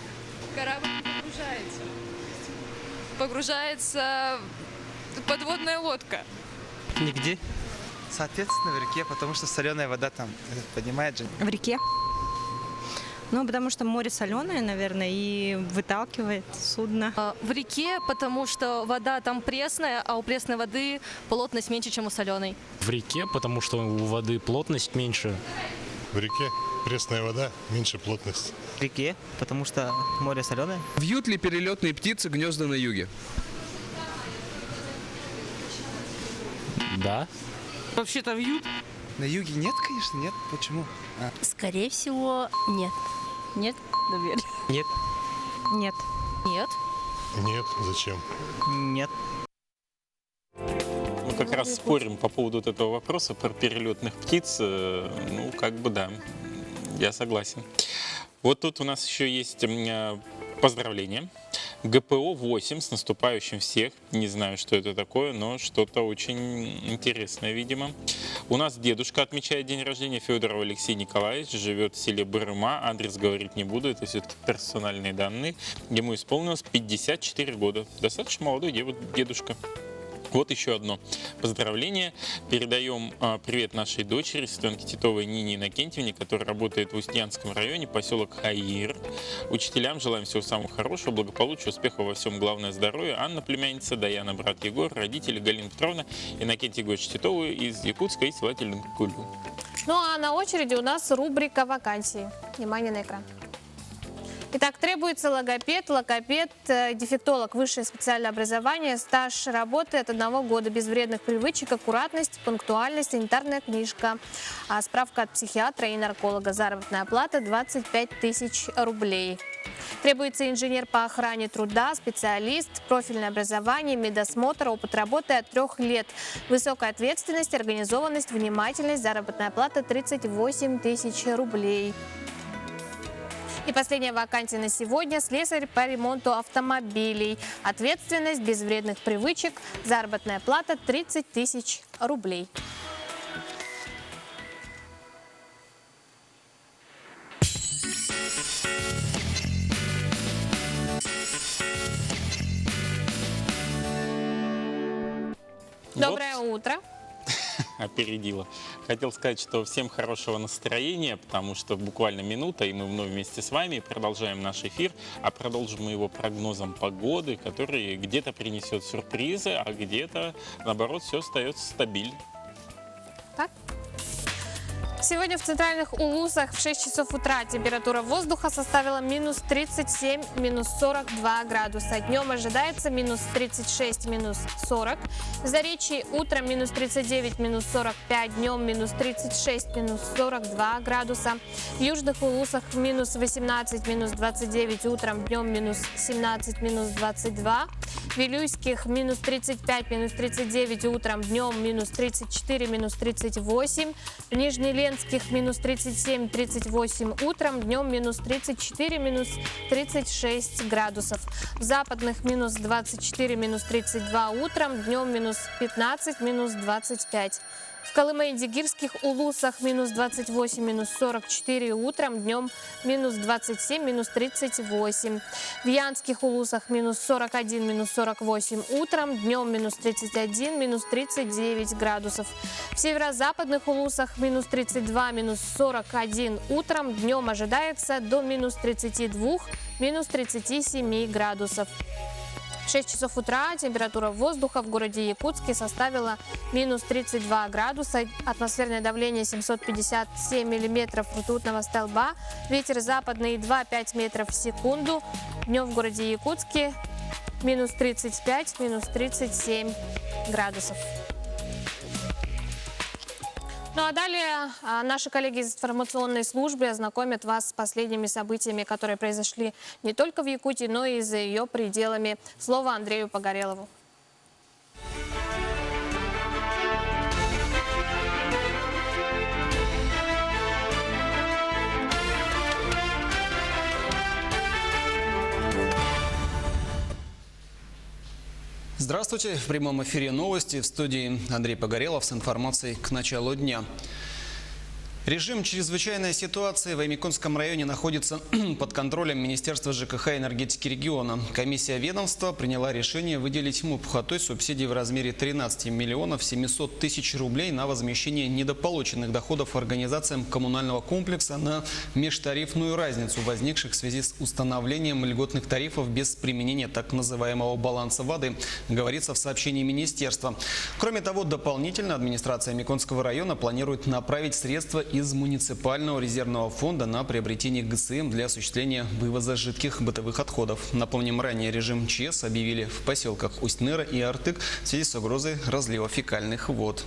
Корабль не погружается. Погружается подводная лодка. Нигде. Соответственно, в реке, потому что соленая вода там поднимает же. В реке. Ну, потому что море соленое, наверное, и выталкивает судно. В реке, потому что вода там пресная, а у пресной воды плотность меньше, чем у соленой. В реке, потому что у воды плотность меньше. В реке пресная вода, меньше плотность. В реке, потому что море соленое. Вьют ли перелетные птицы гнезда на юге? Да. Вообще-то вьют. На юге нет, конечно, нет. Почему? Скорее всего, нет. Нет, наверное. Нет. Нет. Нет. Нет, зачем? Нет. Мы как раз спорим по поводу вот этого вопроса про перелетных птиц. Ну, как бы да, я согласен. Вот тут у нас еще есть поздравления. ГПО-8 с наступающим всех. Не знаю, что это такое, но что-то очень интересное, видимо. У нас дедушка отмечает день рождения. Федоров Алексей Николаевич живет в селе Бырыма. Адрес говорить не буду, это все-таки персональные данные. Ему исполнилось 54 года. Достаточно молодой дедушка. Вот еще одно поздравление. Передаем привет нашей дочери, сестренке Титовой Нине Иннокентьевне, которая работает в Устьянском районе, поселок Хаир. Учителям желаем всего самого хорошего, благополучия, успехов во всем, главное здоровье. Анна, племянница, Даяна, брат Егор, родители Галина Петровна, Иннокентий Егорович Титовы из Якутска и села Теленкулю. Ну а на очереди у нас рубрика «Вакансии». Внимание на экран. Итак, требуется логопед, дефектолог, высшее специальное образование, стаж работы от 1 года, без вредных привычек, аккуратность, пунктуальность, санитарная книжка, справка от психиатра и нарколога, заработная плата 25 тысяч рублей. Требуется инженер по охране труда, специалист, профильное образование, медосмотр, опыт работы от 3 лет, высокая ответственность, организованность, внимательность, заработная плата 38 тысяч рублей. И последняя вакансия на сегодня – слесарь по ремонту автомобилей. Ответственность, без вредных привычек, заработная плата 30 тысяч рублей. Доброе утро. Опередила. Хотел сказать, что всем хорошего настроения, потому что буквально минута, и мы вновь вместе с вами продолжаем наш эфир, а продолжим мы его прогнозом погоды, который где-то принесет сюрпризы, а где-то, наоборот, все остается стабильно. Так. Сегодня в центральных Улусах в 6 часов утра температура воздуха составила минус 37, минус 42 градуса. Днем ожидается минус 36, минус 40. В Заречье утром минус 39, минус 45. Днем минус 36, минус 42 градуса. В южных Улусах минус 18, минус 29. Утром днем минус 17, минус 22. В Вилюйских минус 35, минус 39. Утром днем минус 34, минус 38. В Нижнеленских минус 37, 38 утром, днем минус 34, минус 36 градусов. В западных минус 24, минус 32 утром, днем минус 15, минус 25. В Колымо-Индигирских Улусах минус 28, минус 44 утром, днем минус 27, минус 38. В Янских Улусах минус 41, минус 48 утром, днем минус 31, минус 39 градусов. В северо-западных Улусах минус 32, минус 41 утром, днем ожидается до минус 32, минус 37 градусов. В 6 часов утра температура воздуха в городе Якутске составила минус 32 градуса, атмосферное давление 757 миллиметров ртутного столба, ветер западный 2,5 метров в секунду. Днем в городе Якутске минус 35, минус 37 градусов. Ну а далее наши коллеги из информационной службы ознакомят вас с последними событиями, которые произошли не только в Якутии, но и за ее пределами. Слово Андрею Погорелову. Здравствуйте. В прямом эфире новости. В студии Андрей Погорелов с информацией к началу дня. Режим чрезвычайной ситуации в Аймиконском районе находится под контролем Министерства ЖКХ и энергетики региона. Комиссия ведомства приняла решение выделить МУПХАТОЙ субсидии в размере 13 миллионов 700 тысяч рублей на возмещение недополученных доходов организациям коммунального комплекса на межтарифную разницу, возникших в связи с установлением льготных тарифов без применения так называемого баланса воды, говорится в сообщении министерства. Кроме того, дополнительно администрация Аймиконского района планирует направить средства из муниципального резервного фонда на приобретение ГСМ для осуществления вывоза жидких бытовых отходов. Напомним, ранее режим ЧС объявили в поселках Усть-Нера и Артык в связи с угрозой разлива фекальных вод.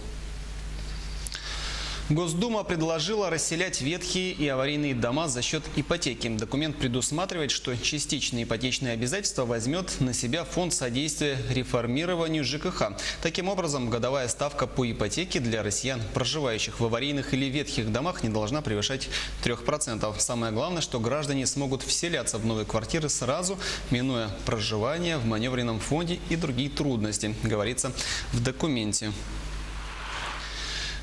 Госдума предложила расселять ветхие и аварийные дома за счет ипотеки. Документ предусматривает, что частичные ипотечные обязательства возьмет на себя фонд содействия реформированию ЖКХ. Таким образом, годовая ставка по ипотеке для россиян, проживающих в аварийных или ветхих домах, не должна превышать 3%. Самое главное, что граждане смогут вселяться в новые квартиры сразу, минуя проживание в маневренном фонде и другие трудности, говорится в документе.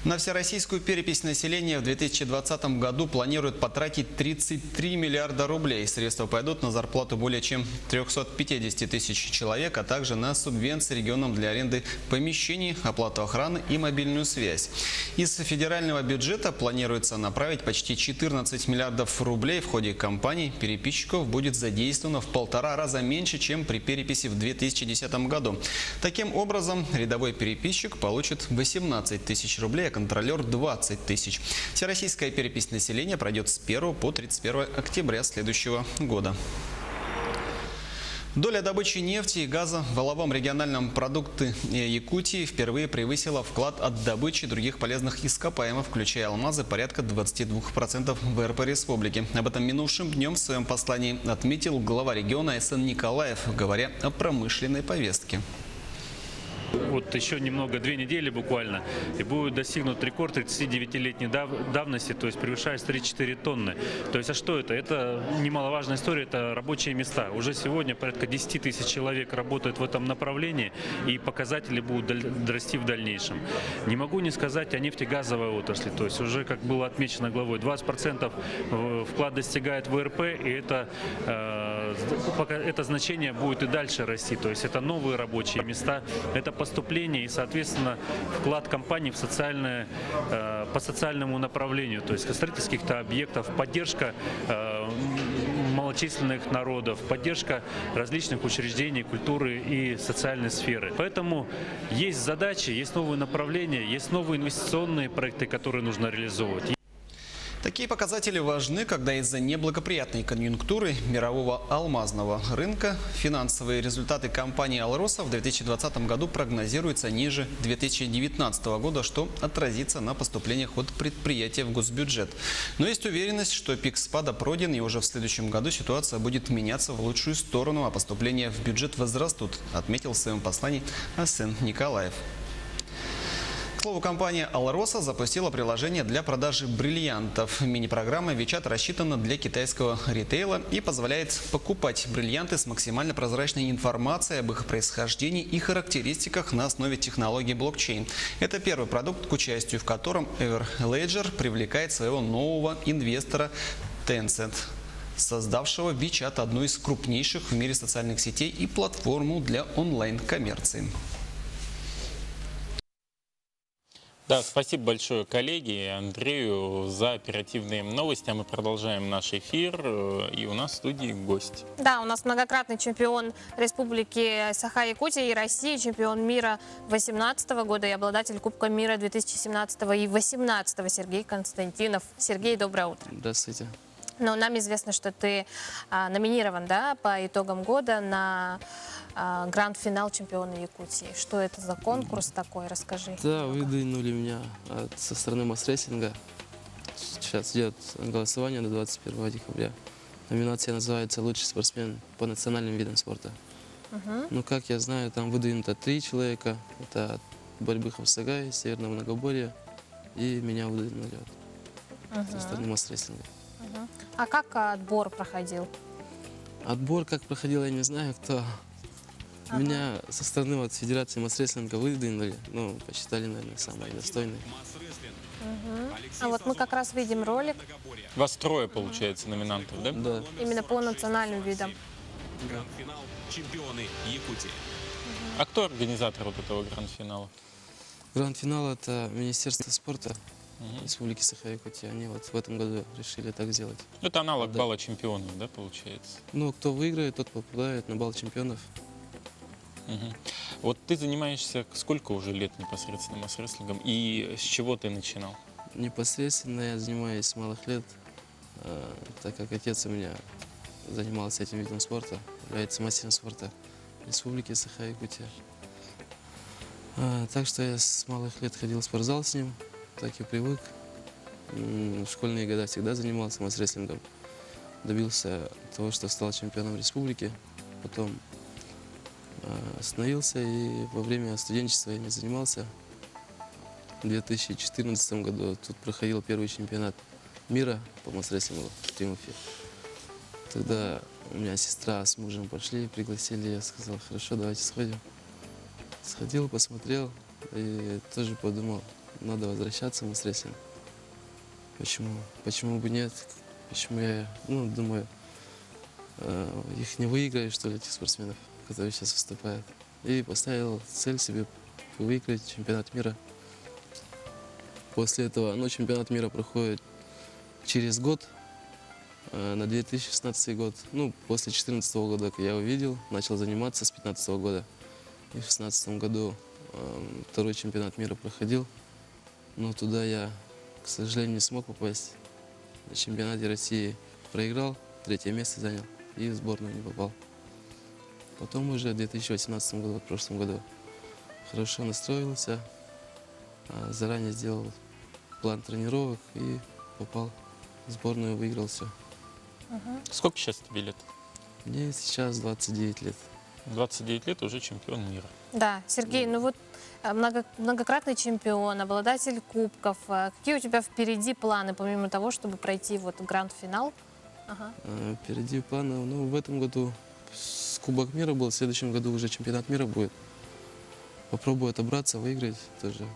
На всероссийскую перепись населения в 2020 году планируют потратить 33 миллиарда рублей. Средства пойдут на зарплату более чем 350 тысяч человек, а также на субвенции регионам для аренды помещений, оплату охраны и мобильную связь. Из федерального бюджета планируется направить почти 14 миллиардов рублей. В ходе кампании переписчиков будет задействовано в 1,5 раза меньше, чем при переписи в 2010 году. Таким образом, рядовой переписчик получит 18 тысяч рублей, контролер 20 тысяч. Всероссийская перепись населения пройдет с 1 по 31 октября следующего года. Доля добычи нефти и газа в валовом региональном продукте Якутии впервые превысила вклад от добычи других полезных ископаемых, включая алмазы, порядка 22% ВРП республики. Об этом минувшим днем в своем послании отметил глава региона А.С. Николаев, говоря о промышленной повестке. Вот еще немного, 2 недели буквально, и будет достигнут рекорд 39-летней давности, то есть превышает 34 тонны. То есть, а что это? Это немаловажная история, это рабочие места. Уже сегодня порядка 10 тысяч человек работают в этом направлении, и показатели будут расти в дальнейшем. Не могу не сказать о нефтегазовой отрасли, то есть уже, как было отмечено главой, 20% вклад достигает ВРП, и это значение будет и дальше расти. То есть это новые рабочие места, это поступление и, соответственно, вклад компании в социальное, по социальному направлению, то есть строительство каких-то объектов, поддержка малочисленных народов, поддержка различных учреждений культуры и социальной сферы. Поэтому есть задачи, есть новые направления, есть новые инвестиционные проекты, которые нужно реализовывать. Такие показатели важны, когда из-за неблагоприятной конъюнктуры мирового алмазного рынка финансовые результаты компании «Алроса» в 2020 году прогнозируются ниже 2019 года, что отразится на поступлениях от предприятия в госбюджет. Но есть уверенность, что пик спада пройден, и уже в следующем году ситуация будет меняться в лучшую сторону, а поступления в бюджет возрастут, отметил в своем послании А.С. Николаев. К слову, компания «Алроса» запустила приложение для продажи бриллиантов. Мини-программа WeChat рассчитана для китайского ритейла и позволяет покупать бриллианты с максимально прозрачной информацией об их происхождении и характеристиках на основе технологии блокчейн. Это первый продукт, к участию в котором Everledger привлекает своего нового инвестора Tencent, создавшего WeChat, одну из крупнейших в мире социальных сетей и платформу для онлайн-коммерции. Да, спасибо большое, коллеги, Андрею за оперативные новости. А мы продолжаем наш эфир, и у нас в студии гость. Да, у нас многократный чемпион Республики Саха-Якутия и России, чемпион мира 2018 года и обладатель Кубка мира 2017 и 2018 Сергей Константинов. Сергей, доброе утро. Здравствуйте. Но нам известно, что ты номинирован, да, по итогам года на гранд-финал чемпиона Якутии. Что это за конкурс такой? Расскажи. Да, выдвинули меня со стороны масс-рестлинга. Сейчас идет голосование до 21 декабря. Номинация называется «Лучший спортсмен по национальным видам спорта». Ну, как я знаю, там выдвинуто 3 человека. Это от борьбы Хавсагай, Северного многоборья. И меня выдвинули со стороны масс-рестлинга. А как отбор проходил? Отбор как проходил, я не знаю, кто. Меня со стороны вот, Федерации масс-рестлинга выдвинули. Ну, посчитали, наверное, самые достойные. А вот мы как раз видим ролик. Вас 3, получается, номинантов, да? Да. Именно по национальным видам. Гранд-финал чемпионы Якутии. А кто организатор вот этого гранд-финала? Гранд-финал – это Министерство спорта Республики Саха-Якутия. Они вот в этом году решили так сделать. Это аналог бала чемпионов, да, получается? Ну, кто выиграет, тот попадает на бал чемпионов. Вот ты занимаешься сколько уже лет непосредственно масс-рестлингом и с чего ты начинал? Непосредственно я занимаюсь с малых лет, так как отец у меня занимался этим видом спорта, является мастером спорта Республики Саха-Якутия. Так что я с малых лет ходил в спортзал с ним, так и привык. В школьные годы всегда занимался масс-рестлингом. Добился того, что стал чемпионом республики. Потом остановился и во время студенчества я не занимался. В 2014 году тут проходил первый чемпионат мира по масс-рестлингу в Триумфе. Тогда у меня сестра с мужем пошли, пригласили, я сказал, хорошо, давайте сходим. Сходил, посмотрел и тоже подумал, надо возвращаться в масс-рестлинг. Почему бы нет? Почему я, думаю, их не выиграю, что ли, этих спортсменов, которые сейчас выступают. И поставил цель себе выиграть чемпионат мира. После этого, чемпионат мира проходит через год, на 2016 год. После 2014 года я увидел, начал заниматься с 2015 года. И в 2016 году второй чемпионат мира проходил. Но туда я, к сожалению, не смог попасть. На чемпионате России проиграл, 3-е место занял и в сборную не попал. Потом уже в 2018 году, в прошлом году, хорошо настроился, заранее сделал план тренировок и попал в сборную, выиграл все. Сколько сейчас тебе лет? Мне сейчас 29 лет. 29 лет уже чемпион мира. Да, Сергей, многократный чемпион, обладатель кубков. Какие у тебя впереди планы, помимо того, чтобы пройти гранд-финал? Впереди планы, в этом году Кубок мира был, в следующем году уже чемпионат мира будет. Попробую отобраться, выиграть тоже.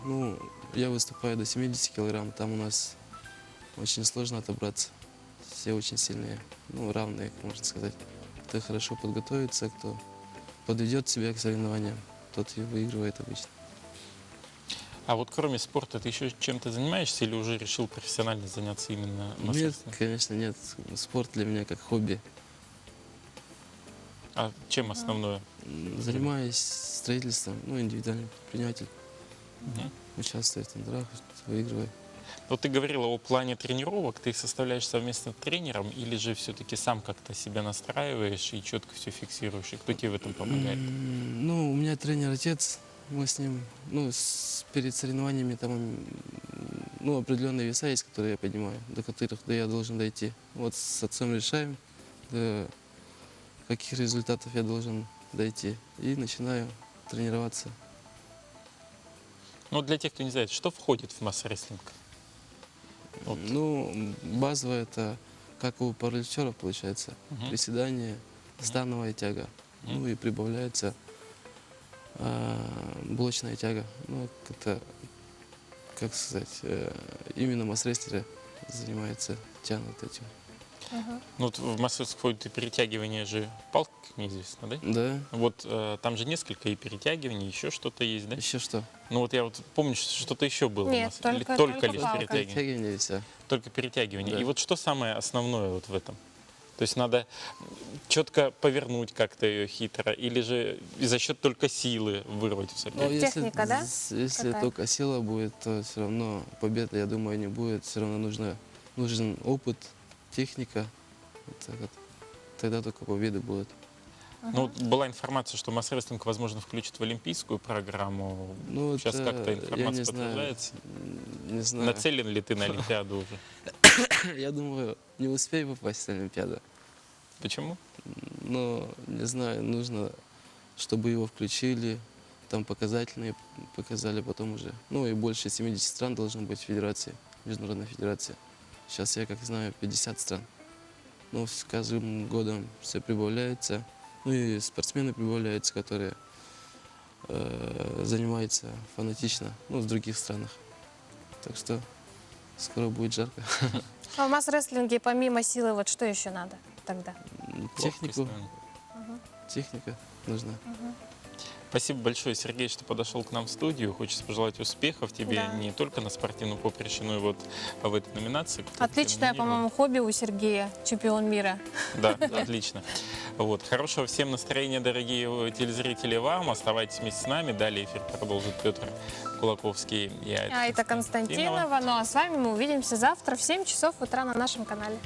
Я выступаю до 70 килограмм, там у нас очень сложно отобраться. Все очень сильные, равные, можно сказать. Кто хорошо подготовится, кто подведет себя к соревнованиям, тот и выигрывает обычно. А вот кроме спорта ты еще чем-то занимаешься или уже решил профессионально заняться именно мастерством? Нет, конечно, нет. Спорт для меня как хобби. А чем основное? Занимаюсь строительством, индивидуальный предприниматель. Участвую в тендерах, выигрываю. Вот ты говорила о плане тренировок, ты их составляешь совместно с тренером или же все-таки сам как-то себя настраиваешь и четко все фиксируешь? И кто тебе в этом помогает? У меня тренер-отец, мы с ним, перед соревнованиями там, определенные веса есть, которые я поднимаю, до которых я должен дойти. Вот с отцом решаем, до каких результатов я должен дойти, и начинаю тренироваться. Для тех, кто не знает, что входит в масс-рестлинг? Базово это, как у пауэрлифтеров получается, приседание, становая тяга, и прибавляется блочная тяга. Это, как сказать, именно масс-рестлеры занимаются, тянут этим. В масс-рестлинг входит и перетягивание же палки, как мне известно, да? Да. Вот там же несколько и перетягиваний, еще что-то есть, да? Еще что? Я помню, что-то еще было. Нет, у нас. только лишь палка. Перетягивание вся. Только перетягивание. Да. И вот что самое основное в этом? То есть надо четко повернуть как-то ее хитро, или же за счет только силы вырвать все. Техника, да? Если только сила будет, то все равно победы, я думаю, не будет. Все равно нужен опыт, техника. Тогда только победы будут. Ну, вот была информация, что масс-рестлинг, возможно, включат в олимпийскую программу. Ну, Сейчас это как-то я информация не знаю. подтверждается? Не знаю. Нацелен ли ты на Олимпиаду уже? Я думаю, не успею попасть на Олимпиаду. Почему? Ну, не знаю, нужно, чтобы его включили, там показательные показали потом уже. Ну и больше 70 стран должно быть в федерации, международной федерации. Сейчас я, как знаю, 50 стран. Ну, с каждым годом все прибавляется. Ну и спортсмены прибавляются, которые занимаются фанатично, ну, в других странах. Так что скоро будет жарко. А в масс-рестлинге помимо силы, вот что еще надо тогда? Технику. Техника нужна. Спасибо большое, Сергей, что подошел к нам в студию. Хочется пожелать успехов тебе Да. не только на спортивном поприще, но и вот в этой номинации. которую ты Отличное, номинирован. по-моему, хобби у Сергея, чемпион мира. Да, отлично. Вот. Хорошего всем настроения, дорогие телезрители, вам. Оставайтесь вместе с нами. Далее эфир продолжит Петр Кулаковский и А это Константинова. Ну а с вами мы увидимся завтра в 7 часов утра на нашем канале.